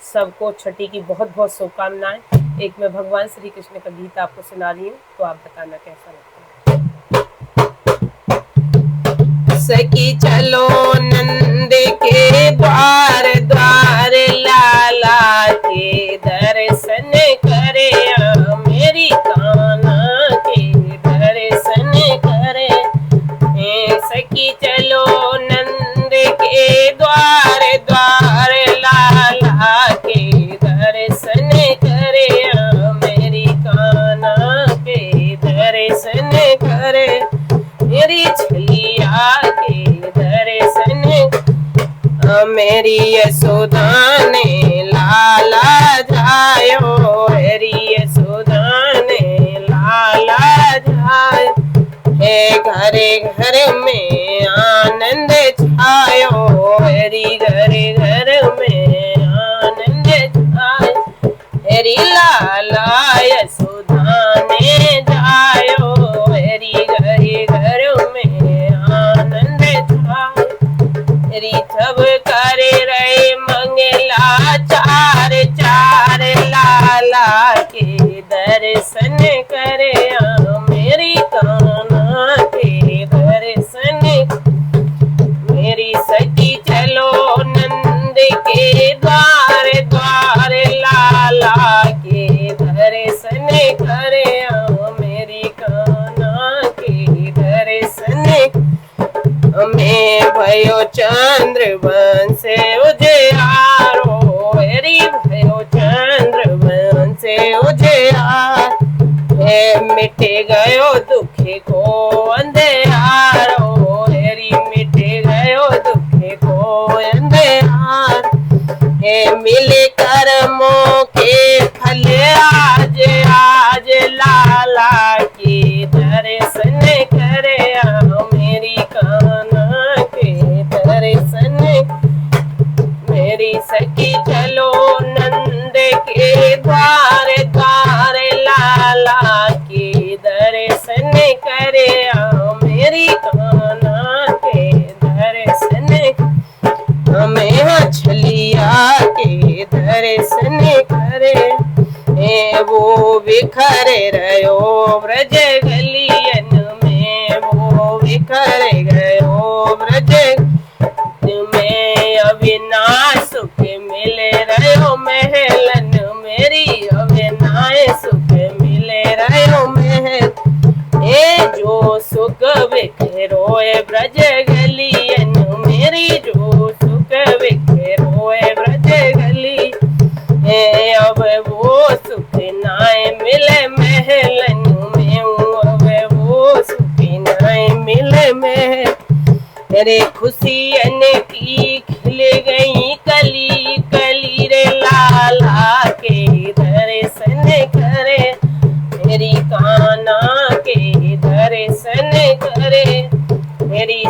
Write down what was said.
सबको छठी की बहुत बहुत शुभकामनाएं। एक मैं भगवान श्री कृष्ण का गीत आपको सुना रही हूँ, तो आप बताना कैसा लगता है। सखी चलो नंद के द्वार द्वार, लाला के दर्शन करे, मेरी कान्हा के दर्शन करे। सखी चलो नंद के द्वार द्वार, लाला के दर्शन करे, मेरी कान्हा के दर्शन करे, मेरी छलिया के दर्शन, मेरी यशोदा ने लाला जायो, मेरी यशोदा ने लाला जायो। घरे घर में आनंद छायो, मेरी घरे घर में आनंद छायो, मेरी लाला यशोदा ने जायो, मेरी घरे घर में आनंद छायो। मेरी सब करे रहे मंगला चार चार, लाला के दर्शन करे, मेरी कान्हा के दर्शन। मेरी सखी चलो नंद के द्वार द्वार, लाला के दर्शन करे, मेरी कान्हा के दर्शन। मैं भयो चंद्र वंश उजियारो, मेरी भयो चंद्र वंश उजियार। मिट गयो दुख को अंधेरो, मेरी मिट गयो दुख को अंधेर। मिले कर्मों के फल आज आज, लाला के दर्शन करे, मेरी कान्हा के दर्शन। मेरी सखी चलो नंद के द्वार द्वार, लाला के दर्शन करे, मेरी कान्हा के दर्शन। हमें छलिया के दर्शन करे, वो बिखरे रहो ब्रज गलियन में, वो बिखरे गयो ब्रज में। अविनाश सुख मिले रहो महलन, मेरी अविनाश सुख मिले रहो महल। जो सुख बिखरोए ब्रज गलियन, मेरी जो सुख बिखरोए ब्रज गली। अब वो सुख नाय मिले महलन में, अब वो सुख नाय मिले महल। मेरे खुशियन की खिल गई कली कली रे, लाला के दर्शन करे, मेरी कान्हा के दर्शन करे। मेरी